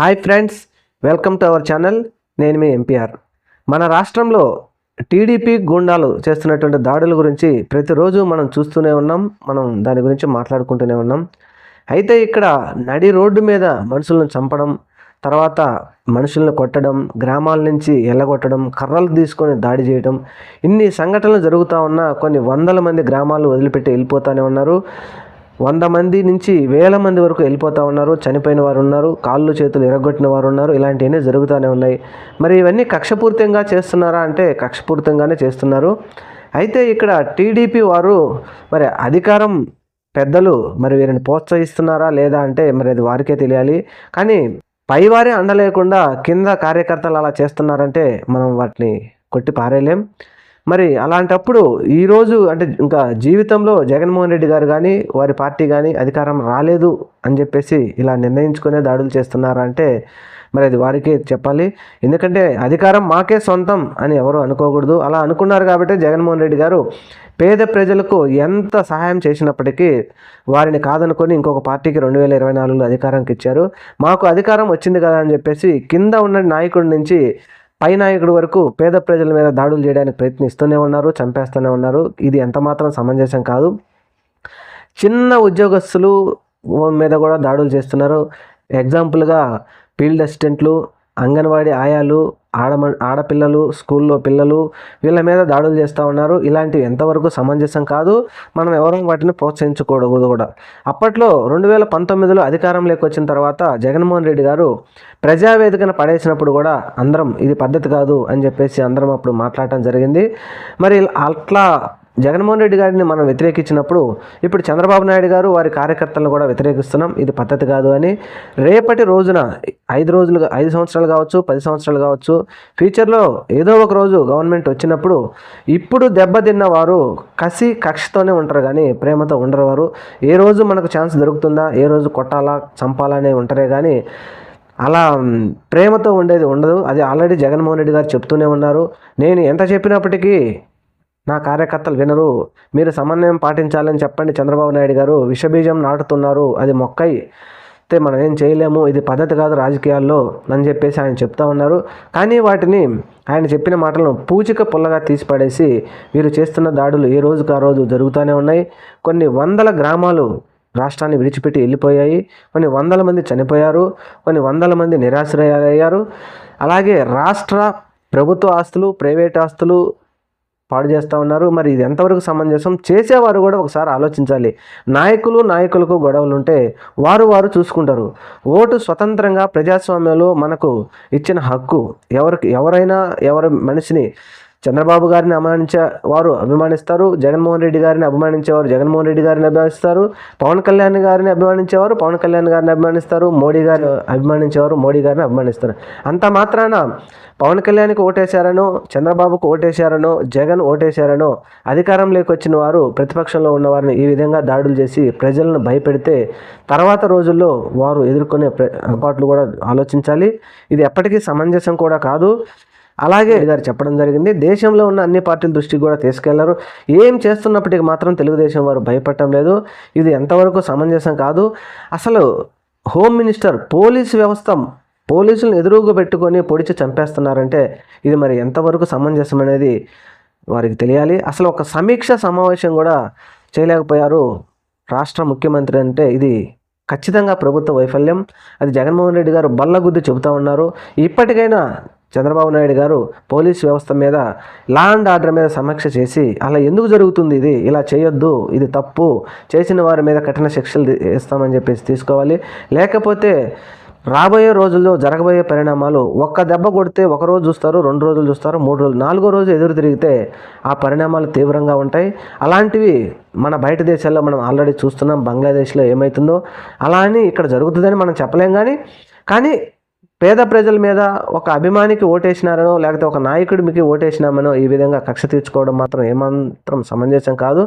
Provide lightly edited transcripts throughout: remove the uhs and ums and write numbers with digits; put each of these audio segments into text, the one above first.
Hi friends, welcome to our channel. నేను మీ MPR. మన రాష్ట్రంలో టీడీపీ గూండాలు చేస్తున్నటువంటి దాడుల గురించి ప్రతిరోజు మనం చూస్తూనే ఉన్నాం. మనం దాని గురించి మాట్లాడుకుంటూనే ఉన్నాం. అయితే ఇక్కడ నడి రోడ్డు మీద మనుషులను చంపడం, తర్వాత మనుషులను కొట్టడం, గ్రామాల నుంచి ఎల్లగొట్టడం, కర్రలు తీసుకొని దాడి చేయడం, ఇన్ని సంఘటనలు జరుగుతూ ఉన్నా కొన్ని వందల మంది గ్రామాలు వదిలిపెట్టి వెళ్ళిపోతూనే ఉన్నారు. 100 మంది నుంచి 1000 మంది వరకు వెళ్ళిపోతూ ఉన్నారు. చనిపోయిన వారు ఉన్నారు, కాళ్ళు చేతులు ఎరగొట్టిన వారు ఉన్నారు. ఇలాంటివన్నీ జరుగుతూనే ఉన్నాయి. మరి ఇవన్నీ కక్షపూరితంగా చేస్తున్నారా అంటే కక్షపూరితంగానే చేస్తున్నారు. అయితే ఇక్కడ టీడీపీ వారు మరి అధికారం పెద్దలు మరి వీరిని ప్రోత్సహిస్తున్నారా లేదా అంటే మరి అది వారికే తెలియాలి. కానీ పైవారే అండలేకుండా కింద కార్యకర్తలు అలా చేస్తున్నారంటే మనం వాటిని కొట్టి పారేయలేం. మరి అలాంటప్పుడు ఈరోజు అంటే ఇంకా జీవితంలో జగన్మోహన్ రెడ్డి గారు కానీ వారి పార్టీ కానీ అధికారం రాలేదు అని చెప్పేసి ఇలా నిర్ణయించుకునే దాడులు చేస్తున్నారంటే మరి అది వారికే చెప్పాలి. ఎందుకంటే అధికారం మాకే సొంతం అని ఎవరు అనుకోకూడదు. అలా అనుకున్నారు కాబట్టి జగన్మోహన్ రెడ్డి గారు పేద ప్రజలకు ఎంత సహాయం చేసినప్పటికీ వారిని కాదనుకొని ఇంకొక పార్టీకి 2024లో అధికారానికి ఇచ్చారు. మాకు అధికారం వచ్చింది కదా అని చెప్పేసి కింద ఉన్న నాయకుడి నుంచి పై నాయకుడి వరకు పేద ప్రజల మీద దాడులు చేయడానికి ప్రయత్నిస్తూనే ఉన్నారు, చంపేస్తూనే ఉన్నారు. ఇది ఎంత మాత్రం సమంజసం కాదు. చిన్న ఉద్యోగస్తులు మీద కూడా దాడులు చేస్తున్నారు. ఎగ్జాంపుల్గా ఫీల్డ్ అసిస్టెంట్లు, అంగన్వాడీ ఆయాలు, ఆడపిల్లలు, స్కూల్లో పిల్లలు, వీళ్ళ మీద దాడులు చేస్తూ ఉన్నారు. ఇలాంటివి ఎంతవరకు సమంజసం కాదు. మనం ఎవరూ వాటిని ప్రోత్సహించకూడదు కూడా. అప్పట్లో 2019లో అధికారంలోకి వచ్చిన తర్వాత జగన్మోహన్ రెడ్డి గారు ప్రజావేదికను పడేసినప్పుడు కూడా అందరం ఇది పద్ధతి కాదు అని చెప్పేసి అందరం అప్పుడు మాట్లాడటం జరిగింది. మరి అట్లా జగన్మోహన్ రెడ్డి గారిని మనం వ్యతిరేకించినప్పుడు ఇప్పుడు చంద్రబాబు నాయుడు గారు వారి కార్యకర్తలను కూడా వ్యతిరేకిస్తున్నాం, ఇది పద్ధతి కాదు అని. రేపటి రోజున 5 సంవత్సరాలు కావచ్చు, 10 సంవత్సరాలు కావచ్చు, ఫ్యూచర్లో ఏదో ఒక రోజు గవర్నమెంట్ వచ్చినప్పుడు ఇప్పుడు దెబ్బతిన్న వారు కక్షతోనే ఉంటారు కానీ ప్రేమతో ఉండరు. వారు ఏ రోజు మనకు ఛాన్స్ దొరుకుతుందా, ఏ రోజు కొట్టాలా చంపాలనే ఉంటారే కానీ అలా ప్రేమతో ఉండేది ఉండదు. అది ఆల్రెడీ జగన్మోహన్ రెడ్డి గారు చెప్తూనే ఉన్నారు. నేను ఎంత చెప్పినప్పటికీ నా కార్యకర్తలు వినరు, మీరు సమన్వయం పాటించాలని చెప్పండి. చంద్రబాబు నాయుడు గారు విషబీజం నాటుతున్నారు, అది మొక్కై అయితే మనం ఏం చేయలేము, ఇది పద్ధతి కాదు రాజకీయాల్లో అని చెప్పేసి ఆయన చెప్తా ఉన్నారు. కానీ వాటిని ఆయన చెప్పిన మాటలను పూచిక పుల్లగా తీసిపడేసి వీరు చేస్తున్న దాడులు ఏ రోజుకు ఆ రోజు జరుగుతూనే ఉన్నాయి. కొన్ని వందల గ్రామాలు రాష్ట్రాన్ని విడిచిపెట్టి వెళ్ళిపోయాయి. కొన్ని వందల మంది చనిపోయారు, కొన్ని వందల మంది నిరాశ్రయాలయ్యారు. అలాగే రాష్ట్ర ప్రభుత్వ ఆస్తులు, ప్రైవేట్ ఆస్తులు పాడు చేస్తూ ఉన్నారు. మరి ఇది ఎంతవరకు సమంజసం? చేసేవారు కూడా ఒకసారి ఆలోచించాలి. నాయకులకు గొడవలు ఉంటే వారు చూసుకుంటారు. ఓటు స్వతంత్రంగా ప్రజాస్వామ్యంలో మనకు ఇచ్చిన హక్కు. ఎవరైనా ఎవరి మనిషిని చంద్రబాబు గారిని వారు అభిమానిస్తారు, జగన్మోహన్ రెడ్డి గారిని అభిమానించేవారు జగన్మోహన్ రెడ్డి గారిని అభిమానిస్తారు, పవన్ కళ్యాణ్ గారిని అభిమానించేవారు పవన్ కళ్యాణ్ గారిని అభిమానిస్తారు, మోడీ గారిని అభిమానించేవారు మోడీ గారిని అభిమానిస్తారు. అంత మాత్రాన పవన్ కళ్యాణ్కి ఓటేశారనో, చంద్రబాబుకు ఓటేశారనో, జగన్ ఓటేశారనో అధికారంలోకి వచ్చిన వారు ప్రతిపక్షంలో ఉన్నవారిని ఈ విధంగా దాడులు చేసి ప్రజలను భయపెడితే తర్వాత రోజుల్లో వారు ఎదుర్కొనే ఏర్పాట్లు కూడా ఆలోచించాలి. ఇది ఎప్పటికీ సమంజసం కూడా కాదు. అలాగే గారు చెప్పడం జరిగింది, దేశంలో ఉన్న అన్ని పార్టీల దృష్టికి కూడా తీసుకెళ్లారు. ఏం చేస్తున్నప్పటికీ మాత్రం తెలుగుదేశం వారు భయపడటం లేదు. ఇది ఎంతవరకు సమంజసం కాదు. అసలు హోమ్ మినిస్టర్ పోలీసులను ఎదురుగా పెట్టుకొని పొడిచి చంపేస్తున్నారంటే ఇది మరి ఎంతవరకు సమంజసం అనేది వారికి తెలియాలి. అసలు ఒక సమీక్ష సమావేశం కూడా చేయలేకపోయారు రాష్ట్ర ముఖ్యమంత్రి అంటే ఇది ఖచ్చితంగా ప్రభుత్వ వైఫల్యం. అది జగన్మోహన్ రెడ్డి గారు బల్లగుద్ది చెబుతూ ఉన్నారు. ఇప్పటికైనా చంద్రబాబు నాయుడు గారు పోలీస్ వ్యవస్థ మీద, లా అండ్ ఆర్డర్ మీద సమీక్ష చేసి అలా ఎందుకు జరుగుతుంది, ఇది ఇలా చేయొద్దు, ఇది తప్పు, చేసిన వారి మీద కఠిన శిక్షలు ఇస్తామని చెప్పేసి తీసుకోవాలి. లేకపోతే రాబోయే రోజుల్లో జరగబోయే పరిణామాలు ఒక్క దెబ్బ కొడితే 1 రోజు చూస్తారు, 2 రోజులు చూస్తారు, 3 రోజులు, 4వ రోజు ఎదురు తిరిగితే ఆ పరిణామాలు తీవ్రంగా ఉంటాయి. అలాంటివి మన బయట దేశాల్లో మనం ఆల్రెడీ చూస్తున్నాం. బంగ్లాదేశ్లో ఏమవుతుందో అలా అని ఇక్కడ జరుగుతుందని మనం చెప్పలేం. కానీ పేద ప్రజల మీద ఒక అభిమానికి ఓటేసినారనో లేకపోతే ఒక నాయకుడికి ఓటేసినామనో ఈ విధంగా కక్ష తీర్చుకోవడం మాత్రం ఏమాత్రం సమంజసం కాదు.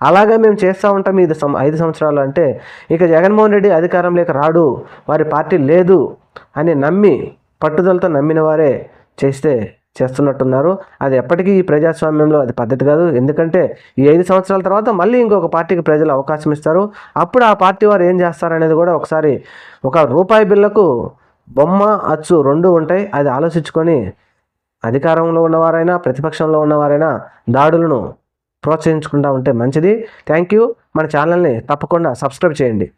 అలాగే మేము చేస్తూ ఉంటాం ఇది 5 సంవత్సరాలు అంటే ఇక జగన్మోహన్ రెడ్డి అధికారంలోకి రాడు, వారి పార్టీ లేదు అని పట్టుదలతో నమ్మిన వారే చేస్తున్నట్టున్నారు. అది ఎప్పటికీ ఈ ప్రజాస్వామ్యంలో అది పద్ధతి కాదు. ఎందుకంటే ఈ 5 సంవత్సరాల తర్వాత మళ్ళీ ఇంకొక పార్టీకి ప్రజలు అవకాశం ఇస్తారు. అప్పుడు ఆ పార్టీ వారు ఏం చేస్తారనేది కూడా ఒకసారి ఒక రూపాయి బిల్లకు బొమ్మ అచ్చు రెండు ఉంటాయి. అది ఆలోచించుకొని అధికారంలో ఉన్నవారైనా ప్రతిపక్షంలో ఉన్నవారైనా దాడులను ప్రోత్సహించుకుంటూ ఉంటే మంచిది. Thank you. మన ఛానల్ని తప్పకుండా సబ్స్క్రైబ్ చేయండి.